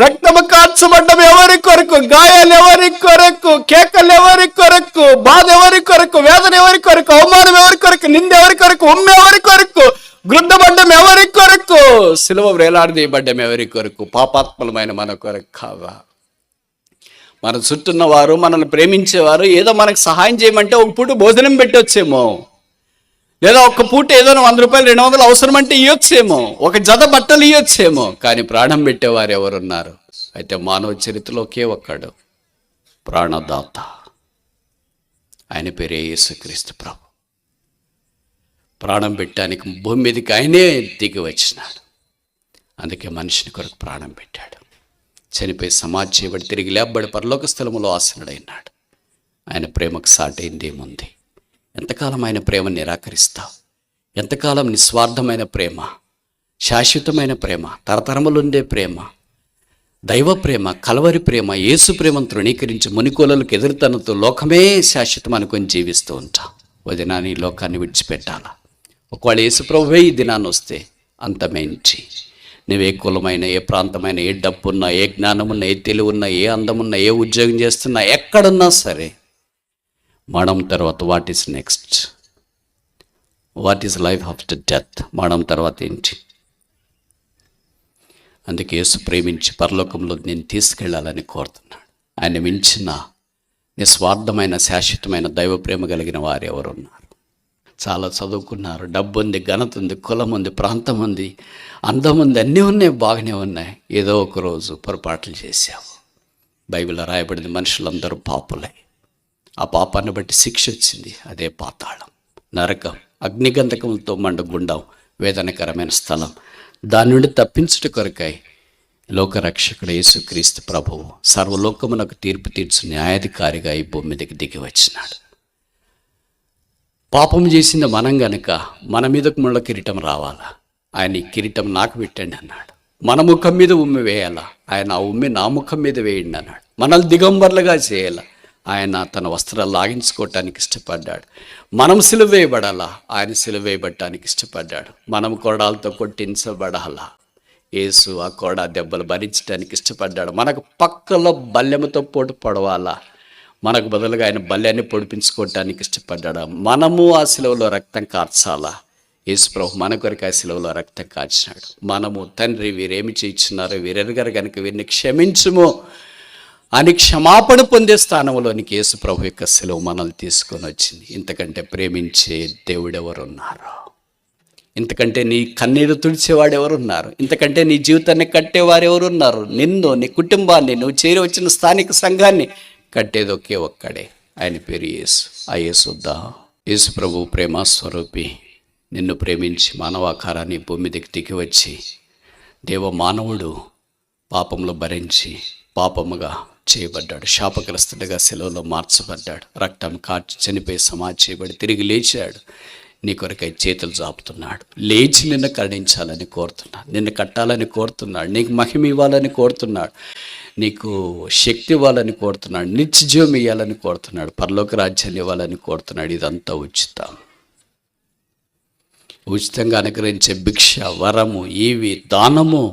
రక్తము కార్చబడ్డం ఎవరి కొరకు? గాయాలు ఎవరి కొరకు? కేకలు ఎవరి కొరకు? బాధ ఎవరి కొరకు? వేదన ఎవరి కొరకు? అవమానం ఎవరి కొరకు? నింద ఎవరి కొరకు? ఉమ్మ ఎవరి కొరకు? గృద్ధబడ్డం ఎవరి కొరకు? శిలువ వేలాడదీయబడ్డం ఎవరి కొరకు? పాపాత్మలమైన మన కొరకు కావా? మన చుట్టూన్న వారు, మనల్ని ప్రేమించేవారు ఏదో మనకు సహాయం చేయమంటే ఒక పూట భోజనం పెట్టొచ్చేమో, లేదా ఒక్క పూట ఏదో 100 రూపాయలు 200 అవసరం అంటే ఇవ్వచ్చేమో, ఒక జత బట్టలు ఇవ్వచ్చేమో, కానీ ప్రాణం పెట్టేవారు ఎవరున్నారు? అయితే మానవ చరిత్రలో ఒకే ఒక్కడు ప్రాణదాత, ఆయన పేరే యేసుక్రీస్తు ప్రభు. ప్రాణం పెట్టడానికి భూమి మీదకి ఆయనే దిగి వచ్చినాడు. అందుకే మనిషిని కొరకు ప్రాణం పెట్టాడు. చనిపోయి సమాధి చేయబడి తిరిగి లేపబడి పరలోక స్థలములో ఆసనుడైనాడు. ఆయన ప్రేమకు సాటైంది ఏముంది? ఎంతకాలం ఆయన ప్రేమను నిరాకరిస్తావు? ఎంతకాలం నిస్వార్థమైన ప్రేమ, శాశ్వతమైన ప్రేమ, తరతరములుండే ప్రేమ, దైవ ప్రేమ, కలవరి ప్రేమ, యేసు ప్రేమను తృణీకరించి మునికోలలకు ఎదురుతనతో లోకమే శాశ్వతం అనుకొని జీవిస్తూ ఉంటాం. ఓ దినాన్ని ఈ లోకాన్ని విడిచిపెట్టాలా? ఒకవేళ యేసు ప్రభువే ఈ దినాన్ని వస్తే అంతమేంచి నువ్వే కులమైన, ఏ ప్రాంతమైన, ఏ డబ్బున్నా, ఏ జ్ఞానమున్నా, ఏ తెలివున్నా, ఏ అందమున్నా, ఏ ఉద్యోగం చేస్తున్నా, ఎక్కడున్నా సరే మరణం తర్వాత what is next? What is life after death? మరణం తర్వాత ఏంటి? అందుకే యేసు ప్రేమించి పరలోకంలో నేను తీసుకెళ్ళాలని కోరుతున్నాడు. ఆయన మించిన నిస్వార్థమైన శాశ్వతమైన దైవ ప్రేమ కలిగిన వారు ఎవరున్నారు? చాలా చదువుకున్నారు, డబ్బు ఉంది, ఘనత ఉంది, కులం ఉంది, ప్రాంతం ఉంది, అందం ఉంది, అన్నీ ఉన్నాయి, బాగానే ఉన్నాయి. ఏదో ఒక రోజు పొరపాట్లు చేశావు. బైబిల్లో రాయబడింది మనుషులందరూ పాపులే. ఆ పాపాన్ని బట్టి శిక్ష వచ్చింది. అదే పాతాళం, నరకం, అగ్నిగంధకములతో మండుగుండం, వేదనకరమైన స్థలం. దాని నుండి తప్పించుట కొరకై లోకరక్షకుడు యేసుక్రీస్తు ప్రభువు సర్వలోకమునకు తీర్పు తీర్చు న్యాయాధికారిగా ఈ భూమి మీదకి దిగి వచ్చినాడు. పాపం చేసింది మనం గనుక మన మీదకు ముళ్ళ కిరీటం రావాలా? ఆయన ఈ కిరీటం నాకు పెట్టండి అన్నాడు. మన ముఖం మీద ఉమ్మి వేయాలా? ఆయన ఆ ఉమ్మి నా ముఖం మీద వేయండి అన్నాడు. మనల్ని దిగంబర్లుగా చేయాలా? ఆయన తన వస్త్రాలు లాగించుకోవటానికి ఇష్టపడ్డాడు. మనం సిలువ వేయబడాలా? ఆయన సిలువ వేయబడటానికి ఇష్టపడ్డాడు. మనం కోడాలతో కొట్టించబడాలా? యేసు ఆ కోడా దెబ్బలు భరించడానికి ఇష్టపడ్డాడు. మనకు పక్కలో బల్లెముతో పోటు పడవాలా? మనకు బదులుగా ఆయన బల్యాన్ని పొడిపించుకోవటానికి ఇష్టపడ్డాడు. మనము ఆ శిలువలో రక్తం కార్చాలా? యేసు ప్రభు మన కొరకు ఆ శిలువలో రక్తం కార్చినాడు. మనము తండ్రి వీరేమి చేయించున్నారో వీరెరుగారు కనుక వీరిని క్షమించుము అని క్షమాపణ పొందే స్థానంలోనికి యేసు ప్రభు యొక్క శిలువ మనల్ని తీసుకొని వచ్చింది. ఇంతకంటే ప్రేమించే దేవుడు ఎవరున్నారు? ఇంతకంటే నీ కన్నీరు తుడిచేవాడు ఎవరున్నారు? ఇంతకంటే నీ జీవితాన్ని కట్టేవారు ఎవరున్నారు? నిన్ను, నీ కుటుంబాన్ని, నువ్వు చేరి వచ్చిన స్థానిక సంఘాన్ని కట్టేది ఒకే ఒక్కడే, ఆయన పేరు యేసు. ఆ యేసు యేసు ప్రభు ప్రేమ స్వరూపి నిన్ను ప్రేమించి మానవాకారాన్ని భూమి మీదకి దిగి వచ్చి దేవ మానవుడు పాపంలో భరించి పాపముగా చేయబడ్డాడు, శాపగ్రస్తుడిగా సెలవులో మార్చబడ్డాడు, రక్తం కార్చి చనిపోయి సమాధి చేయబడి తిరిగి లేచాడు. నీ కొరకై చేతులు చాపుతున్నాడు. లేచి నిన్ను కరుణించాలని కోరుతున్నాడు, నిన్ను కట్టాలని కోరుతున్నాడు, నీకు మహిమ ఇవ్వాలని కోరుతున్నాడు, నీకు శక్తి ఇవ్వాలని కోరుతున్నాడు, నిత్యజీవం ఇవ్వాలని కోరుతున్నాడు, పరలోక రాజ్యాన్ని ఇవ్వాలని కోరుతున్నాడు. ఇదంతా ఉచితంగా అనుగ్రహించే భిక్ష, వరము, ఈవి, దానము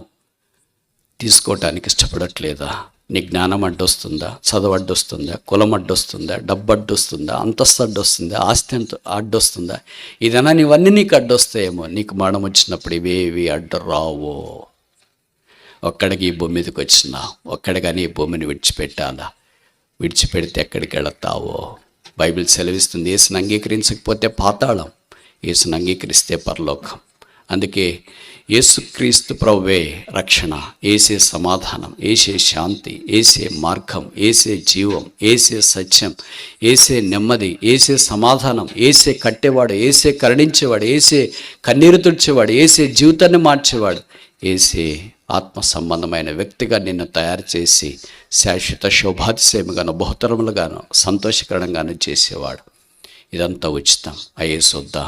తీసుకోవటానికి ఇష్టపడట్లేదా? నీ జ్ఞానం అడ్డొస్తుందా? చదువు అడ్డొస్తుందా? కులం అడ్డొస్తుందా? డబ్బు అడ్డొస్తుందా? అంతస్తు అడ్డొస్తుందా? ఆస్తి అడ్డొస్తుందా? ఇదైనా నీవన్నీ నీకు అడ్డొస్తాయేమో. నీకు మరణం వచ్చినప్పుడు ఇవేవి అడ్డు రావు. ఒక్కడికి ఈ భూమి మీదకి వచ్చినా, ఒక్కడిగాని ఈ భూమిని విడిచిపెట్టాలా? విడిచిపెడితే ఎక్కడికి వెళతావో బైబిల్ సెలవిస్తుంది. యేసుని అంగీకరించకపోతే పాతాళం, యేసుని అంగీకరిస్తే పరలోకం. అందుకే యేసుక్రీస్తు ప్రభువే రక్షణ, ఏసే సమాధానం, ఏసే శాంతి, ఏసే మార్గం, ఏసే జీవం, ఏసే సత్యం, ఏసే నెమ్మది, ఏసే సమాధానం, ఏసే కట్టేవాడు, ఏసే కరుణించేవాడు, ఏసే కన్నీరు తుడిచేవాడు, ఏసే జీవితాన్ని మార్చేవాడు, ఏసే ఆత్మ సంబంధమైన వ్యక్తిగా నిన్ను తయారు చేసి శాశ్వత శోభాతిశయముగాను బహుతరములుగాను సంతోషకరంగాను చేసేవాడు. ఇదంతా ఉచితం. ఆ యేసు వద్దా